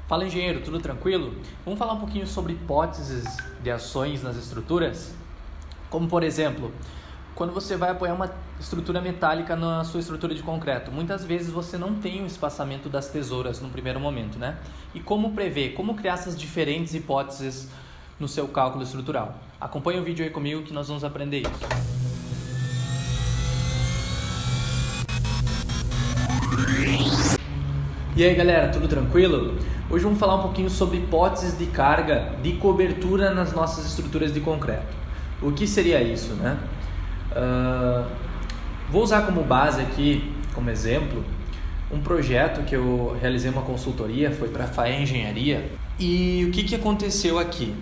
Fala, engenheiro, tudo tranquilo? Vamos falar um pouquinho sobre hipóteses de ações nas estruturas? Como, por exemplo, quando você vai apoiar uma estrutura metálica na sua estrutura de concreto, muitas vezes você não tem o espaçamento das tesouras no primeiro momento, né? E como prever, como criar essas diferentes hipóteses no seu cálculo estrutural? Acompanhe o vídeo aí comigo que nós vamos aprender isso. E aí, galera, tudo tranquilo? Hoje vamos falar um pouquinho sobre hipóteses de carga de cobertura nas nossas estruturas de concreto. O que seria isso, né? Vou usar como base aqui, como exemplo, um projeto que eu realizei uma consultoria, foi para a FAE Engenharia. E o que aconteceu aqui?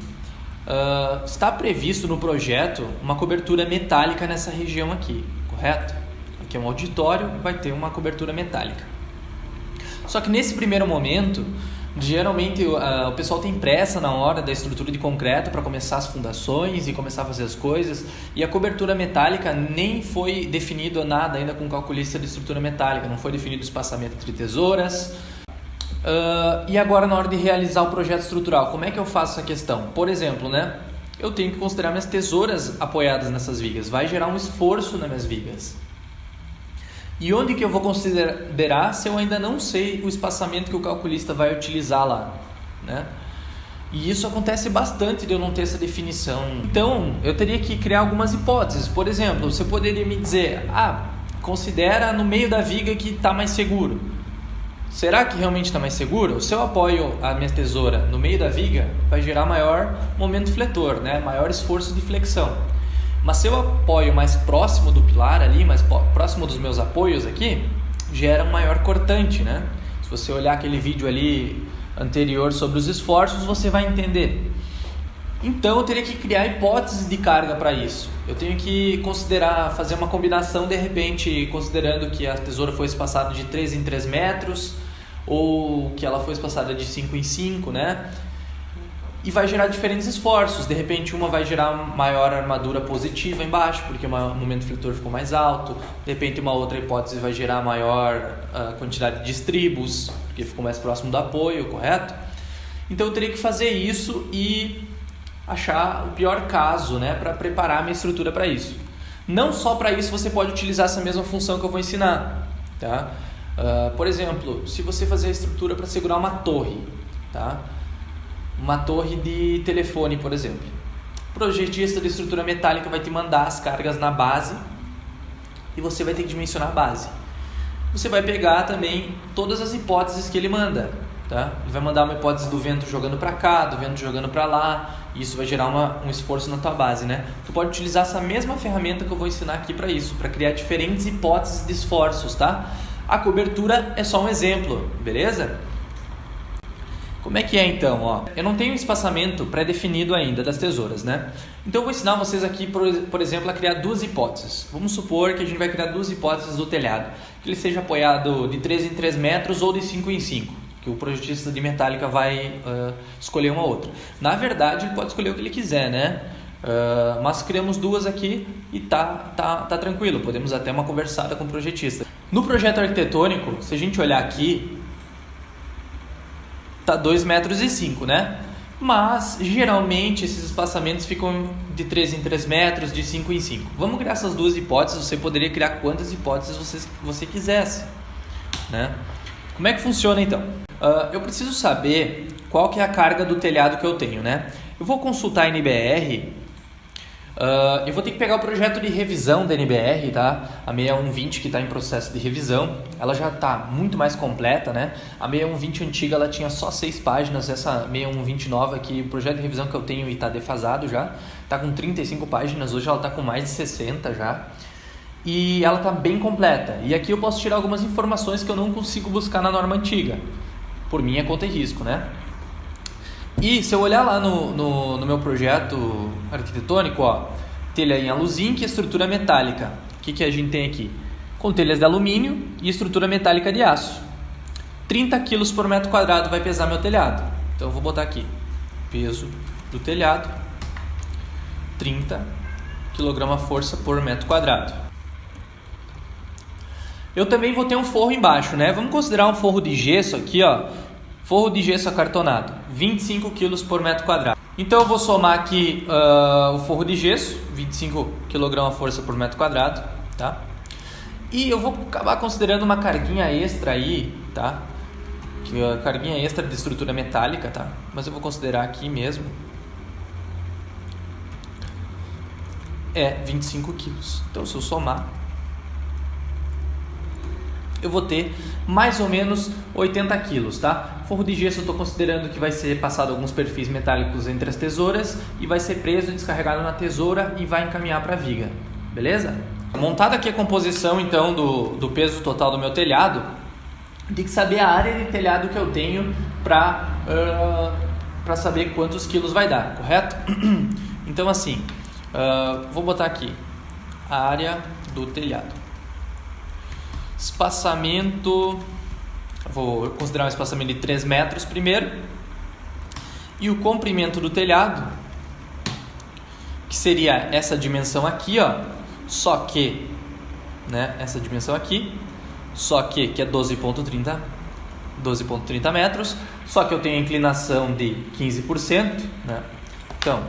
Está previsto no projeto uma cobertura metálica nessa região aqui, correto? Aqui é um auditório, vai ter uma cobertura metálica. Só que nesse primeiro momento, geralmente o pessoal tem pressa na hora da estrutura de concreto para começar as fundações e começar a fazer as coisas, e a cobertura metálica nem foi definido nada ainda com o calculista de estrutura metálica, não foi definido o espaçamento entre tesouras. E agora na hora de realizar o projeto estrutural, como é que eu faço essa questão? Por exemplo, né, eu tenho que considerar minhas tesouras apoiadas nessas vigas, vai gerar um esforço nas minhas vigas. E onde que eu vou considerar se eu ainda não sei o espaçamento que o calculista vai utilizar lá, né? E isso acontece bastante de eu não ter essa definição. Então, eu teria que criar algumas hipóteses. Por exemplo, você poderia me dizer, considera no meio da viga que está mais seguro. Será que realmente está mais seguro? Se eu apoio a minha tesoura no meio da viga, vai gerar maior momento fletor, né? Maior esforço de flexão. Mas se eu apoio mais próximo do pilar ali, mais próximo dos meus apoios aqui, gera um maior cortante, né? Se você olhar aquele vídeo ali anterior sobre os esforços, você vai entender. Então eu teria que criar hipóteses de carga para isso. Eu tenho que fazer uma combinação de repente, considerando que a tesoura foi espaçada de 3 em 3 metros, ou que ela foi espaçada de 5 em 5, né? E vai gerar diferentes esforços. De repente uma vai gerar maior armadura positiva embaixo, porque o momento fletor ficou mais alto. De repente uma outra hipótese vai gerar maior quantidade de estribos, porque ficou mais próximo do apoio, correto? Então eu teria que fazer isso e achar o pior caso, né, para preparar a minha estrutura para isso. Não só para isso você pode utilizar essa mesma função que eu vou ensinar, tá? Por exemplo, se você fazer a estrutura para segurar uma torre, tá? Uma torre de telefone, por exemplo. O projetista de estrutura metálica vai te mandar as cargas na base e você vai ter que dimensionar a base. Você vai pegar também todas as hipóteses que ele manda, tá? Ele vai mandar uma hipótese do vento jogando para cá, do vento jogando para lá, e isso vai gerar um esforço na tua base, né? Tu pode utilizar essa mesma ferramenta que eu vou ensinar aqui para isso, para criar diferentes hipóteses de esforços, tá? A cobertura é só um exemplo, beleza? Como é que é então? Eu não tenho espaçamento pré-definido ainda das tesouras, né? Então eu vou ensinar vocês aqui, por exemplo, a criar duas hipóteses. Vamos supor que a gente vai criar duas hipóteses do telhado. Que ele seja apoiado de 3 em 3 metros ou de 5 em 5. Que o projetista de metálica vai escolher uma ou outra. Na verdade, ele pode escolher o que ele quiser, né? Mas criamos duas aqui e tá tranquilo. Podemos até uma conversada com o projetista. No projeto arquitetônico, se a gente olhar aqui, tá 2,5 metros, né? Mas geralmente esses espaçamentos ficam de 3 em 3 metros, de 5 em 5. Vamos criar essas duas hipóteses. Você poderia criar quantas hipóteses você quisesse, né? Como é que funciona então? Eu preciso saber qual que é a carga do telhado que eu tenho, né? Eu vou consultar a NBR. Eu vou ter que pegar o projeto de revisão da NBR, tá? A 6120 que está em processo de revisão, ela já está muito mais completa, né? A 6120 antiga ela tinha só 6 páginas, essa 6120 nova aqui, o projeto de revisão que eu tenho e está defasado já, está com 35 páginas, hoje ela está com mais de 60 já. E ela está bem completa. E aqui eu posso tirar algumas informações que eu não consigo buscar na norma antiga, por minha conta e risco, né? E se eu olhar lá no meu projeto arquitetônico, telha em aluzinc e estrutura metálica. O que a gente tem aqui? Com telhas de alumínio e estrutura metálica de aço. 30 kg por metro quadrado vai pesar meu telhado. Então eu vou botar aqui, peso do telhado, 30 kg-força por metro quadrado. Eu também vou ter um forro embaixo, né? Vamos considerar um forro de gesso aqui, Forro de gesso acartonado, 25 kg por metro quadrado. Então eu vou somar aqui o forro de gesso, 25 kg a força por metro quadrado, tá? E eu vou acabar considerando uma carguinha extra aí, tá? Que é a carguinha extra de estrutura metálica, tá? Mas eu vou considerar aqui mesmo. É 25 kg. Então se eu somar, eu vou ter mais ou menos 80 kg, tá? Forro de gesso eu estou considerando que vai ser passado alguns perfis metálicos entre as tesouras e vai ser preso e descarregado na tesoura e vai encaminhar para a viga, beleza? Montada aqui a composição então do peso total do meu telhado, tem que saber a área de telhado que eu tenho para saber quantos quilos vai dar, correto? Então assim, vou botar aqui a área do telhado. Espaçamento, vou considerar um espaçamento de 3 metros primeiro. E o comprimento do telhado, que seria essa dimensão aqui, ó, só que, né, essa dimensão aqui, só que é 12,30 metros, só que eu tenho a inclinação de 15%, né? Então,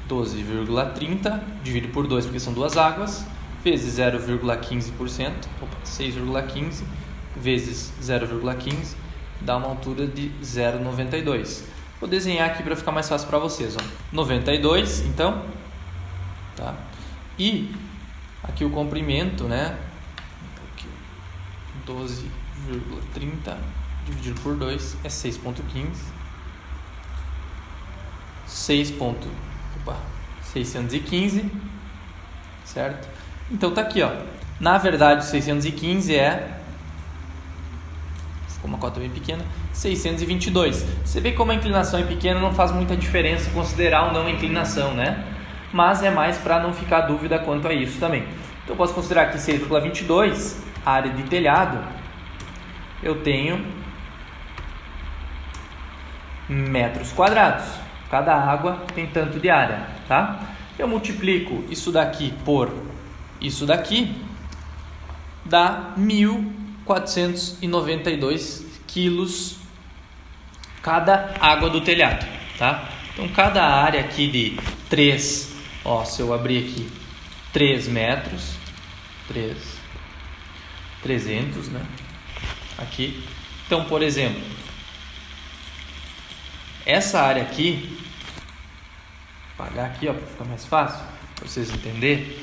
12,30 dividido por 2, porque são duas águas, vezes 0,15%, 6,15 vezes 0,15 dá uma altura de 0,92. Vou desenhar aqui para ficar mais fácil para vocês, ó. 92, então, tá? E aqui o comprimento, né? 12,30 dividido por 2 é 6,15. 615, certo? Então tá aqui, ó. Na verdade, 615 ficou uma cota bem pequena, 622. Você vê como a inclinação é pequena, não faz muita diferença considerar ou não a inclinação, né? Mas é mais para não ficar dúvida quanto a isso também. Então eu posso considerar aqui 6,22, a área de telhado, eu tenho metros quadrados. Cada água tem tanto de área, tá? Eu multiplico isso daqui por isso daqui, dá 1.492 quilos cada água do telhado, tá? Então cada área aqui de 3, ó, se eu abrir aqui 3 metros, 300, né? Aqui. Então, por exemplo, essa área aqui, vou apagar aqui, ó, para ficar mais fácil, para vocês entenderem.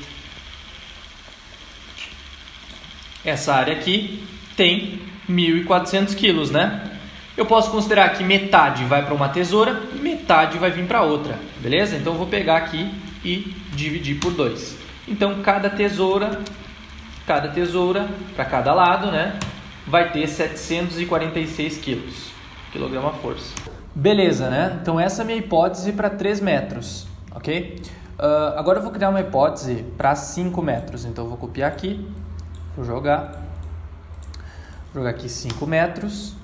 Essa área aqui tem 1.400 quilos, né? Eu posso considerar que metade vai para uma tesoura, metade vai vir para outra, beleza? Então eu vou pegar aqui e dividir por 2. Então cada tesoura para cada lado, né, vai ter 746 quilos, quilograma força. Beleza, né? Então essa é a minha hipótese para 3 metros, ok? Agora eu vou criar uma hipótese para 5 metros, então eu vou copiar aqui. Vou jogar aqui 5 metros,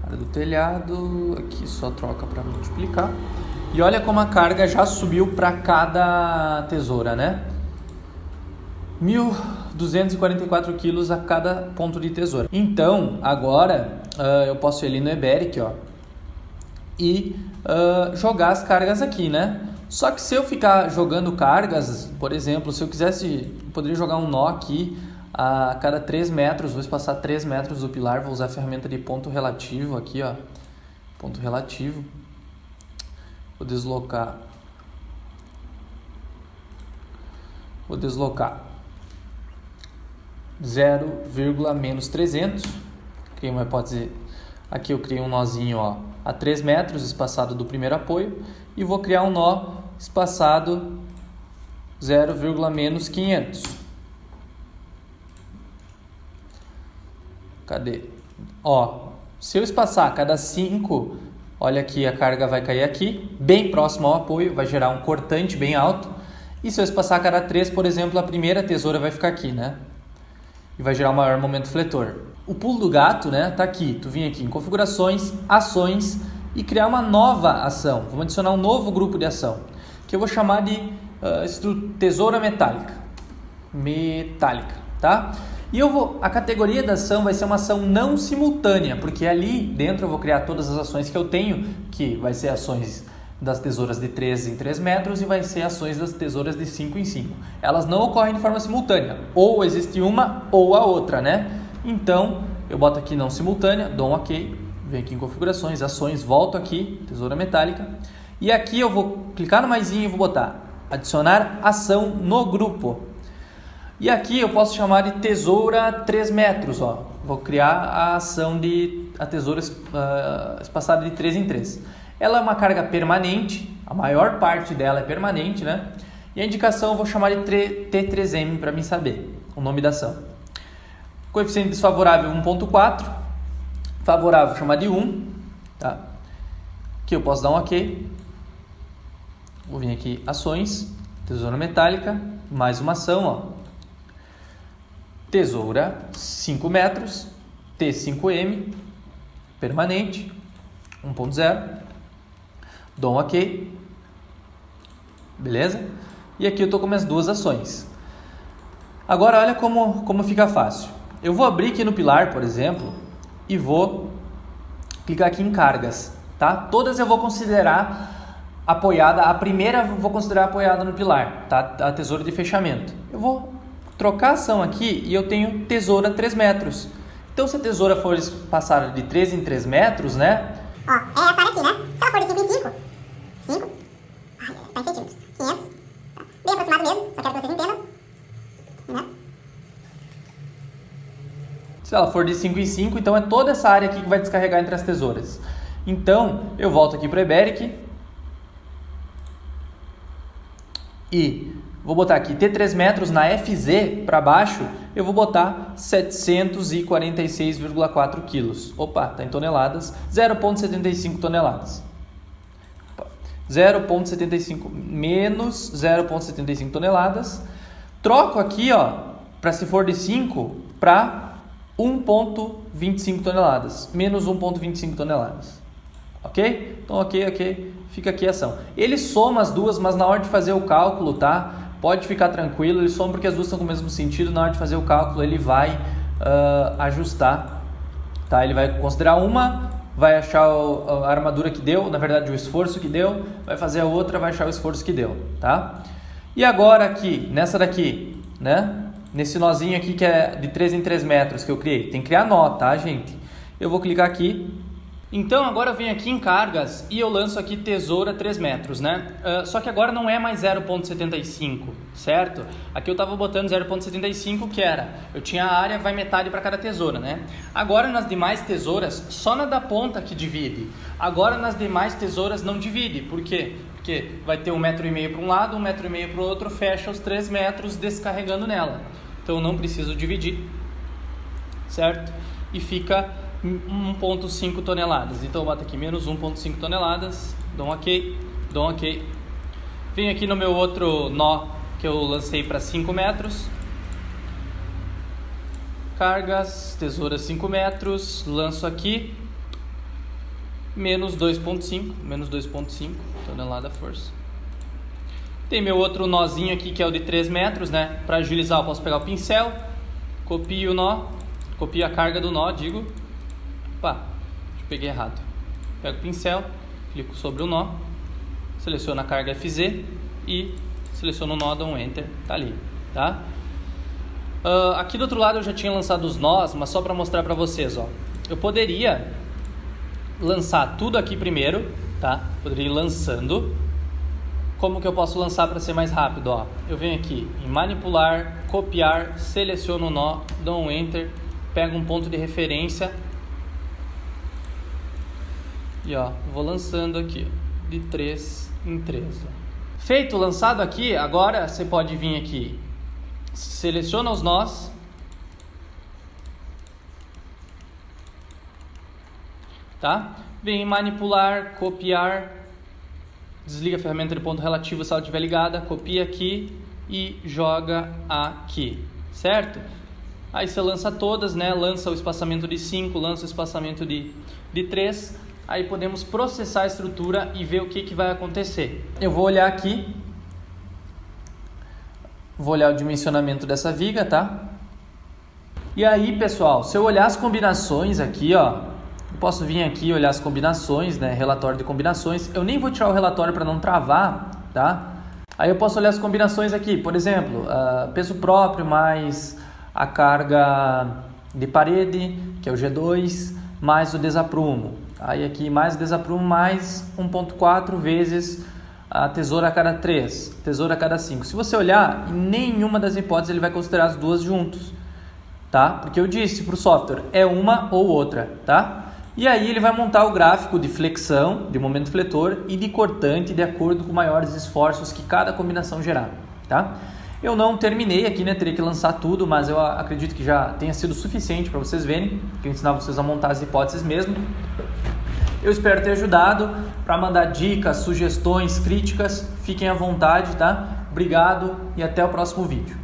área do telhado, aqui só troca para multiplicar. E olha como a carga já subiu para cada tesoura, né? 1.244 quilos a cada ponto de tesoura. Então, agora eu posso ir ali no Eberic, ó, e jogar as cargas aqui, né? Só que se eu ficar jogando cargas, por exemplo, se eu quisesse, eu poderia jogar um nó aqui a cada 3 metros, vou espaçar 3 metros do pilar, vou usar a ferramenta de ponto relativo aqui, ó, ponto relativo, vou deslocar 0,-300, criei uma hipótese, aqui eu criei um nozinho, ó, a 3 metros espaçado do primeiro apoio e vou criar um nó espaçado 0,-500. Cadê? Ó, se eu espaçar a cada 5, olha aqui, a carga vai cair aqui, bem próximo ao apoio, vai gerar um cortante bem alto. E se eu espaçar a cada 3, por exemplo, a primeira tesoura vai ficar aqui, né? E vai gerar um maior momento fletor. O pulo do gato, né, tá aqui. Tu vem aqui em configurações, ações e criar uma nova ação. Vamos adicionar um novo grupo de ação, que eu vou chamar de tesoura metálica, tá? E a categoria da ação vai ser uma ação não simultânea, porque ali dentro eu vou criar todas as ações que eu tenho, que vai ser ações das tesouras de 3 em 3 metros e vai ser ações das tesouras de 5 em 5. Elas não ocorrem de forma simultânea, ou existe uma ou a outra, né? Então, eu boto aqui não simultânea, dou um OK, venho aqui em configurações, ações, volto aqui, tesoura metálica, e aqui eu vou clicar no maisinho e vou botar adicionar ação no grupo. E aqui eu posso chamar de tesoura 3 metros, ó. Vou criar a ação de a tesoura espaçada de 3 em 3. Ela é uma carga permanente, a maior parte dela é permanente, né? E a indicação eu vou chamar de T3M para mim saber o nome da ação. Coeficiente desfavorável 1.4, favorável vou chamar de 1, tá? Aqui eu posso dar um OK. Vou vir aqui ações, tesoura metálica, mais uma ação, ó. Tesoura 5 metros, T5M, permanente, 1.0, dou um OK, beleza? E aqui eu estou com minhas duas ações. Agora olha como fica fácil. Eu vou abrir aqui no pilar, por exemplo, e vou clicar aqui em cargas, tá? Todas eu vou considerar apoiada, a primeira eu vou considerar apoiada no pilar, tá? A tesoura de fechamento. Eu vou trocar a ação aqui e eu tenho tesoura 3 metros. Então, se a tesoura for passada de 3 em 3 metros, né? Ó, é essa área aqui, né? Se ela for de 5 em 5, 5, tá em centímetros, 500, tá? Bem aproximado mesmo, só quero que vocês entendam, né? Se ela for de 5 em 5, então é toda essa área aqui que vai descarregar entre as tesouras. Então, eu volto aqui para o Eberic e vou botar aqui T3 metros na FZ para baixo, eu vou botar 746,4 quilos. Opa, está em toneladas, 0,75 toneladas. 0,75 menos 0,75 toneladas. Troco aqui, ó, para se for de 5, para 1,25 toneladas, menos 1,25 toneladas. Ok? Então, ok, fica aqui a ação. Ele soma as duas, mas na hora de fazer o cálculo, tá? Pode ficar tranquilo, ele soma porque as duas estão com o mesmo sentido. Na hora de fazer o cálculo, ele vai ajustar, tá? Ele vai considerar uma, vai achar a armadura que deu, na verdade o esforço que deu, vai fazer a outra, vai achar o esforço que deu, tá? E agora aqui, nessa daqui, né? Nesse nozinho aqui que é de 3 em 3 metros que eu criei, tem que criar nó, tá, gente? Eu vou clicar aqui. Então agora eu venho aqui em cargas e eu lanço aqui tesoura 3 metros, né? Só que agora não é mais 0,75, certo? Aqui eu estava botando 0,75 que era, eu tinha a área, vai metade para cada tesoura, né? Agora nas demais tesouras, só na da ponta que divide. Agora nas demais tesouras não divide, por quê? Porque vai ter 1,5 metro para um lado, 1,5 metro para o outro, fecha os 3 metros descarregando nela. Então eu não preciso dividir, certo? E fica 1,5 toneladas. Então eu boto aqui menos 1,5 toneladas, dou um OK. Venho aqui no meu outro nó que eu lancei para 5 metros. Cargas, tesoura 5 metros, lanço aqui. Menos 2,5 tonelada força. Tem meu outro nozinho aqui que é o de 3 metros, né? Para agilizar eu posso pegar o pincel, copio o nó, copio a carga do nó, digo. Opa, peguei errado. Pego o pincel, clico sobre o nó, seleciono a carga FZ e seleciono o nó, dou um Enter, tá ali, tá? Aqui do outro lado eu já tinha lançado os nós, mas só para mostrar para vocês, ó. Eu poderia lançar tudo aqui primeiro, tá? Poderia ir lançando. Como que eu posso lançar para ser mais rápido, ó? Eu venho aqui em manipular, copiar, seleciono o nó, dou um Enter, pego um ponto de referência e ó, vou lançando aqui, ó, de 3 em 3. Ó. Feito, lançado aqui, agora você pode vir aqui, seleciona os nós, tá? Vem em manipular, copiar, desliga a ferramenta de ponto relativo se ela estiver ligada, copia aqui e joga aqui, certo? Aí você lança todas, né? Lança o espaçamento de 5, lança o espaçamento de 3. Aí podemos processar a estrutura e ver o que vai acontecer. Eu vou olhar aqui, vou olhar o dimensionamento dessa viga, tá? E aí, pessoal, se eu olhar as combinações aqui, ó, eu posso vir aqui e olhar as combinações, né? Relatório de combinações. Eu nem vou tirar o relatório para não travar, tá? Aí eu posso olhar as combinações aqui, por exemplo, peso próprio mais a carga de parede, que é o G2, mais o desaprumo. Aí aqui mais o desaprumo mais 1.4 vezes a tesoura a cada 3, tesoura a cada 5. Se você olhar, em nenhuma das hipóteses ele vai considerar as duas juntos, tá? Porque eu disse para o software, é uma ou outra, tá? E aí ele vai montar o gráfico de flexão, de momento fletor e de cortante de acordo com maiores esforços que cada combinação gerar, tá? Eu não terminei aqui, né? Teria que lançar tudo, mas eu acredito que já tenha sido suficiente para vocês verem, que eu ensinar vocês a montar as hipóteses mesmo. Eu espero ter ajudado. Para mandar dicas, sugestões, críticas, fiquem à vontade, tá? Obrigado e até o próximo vídeo.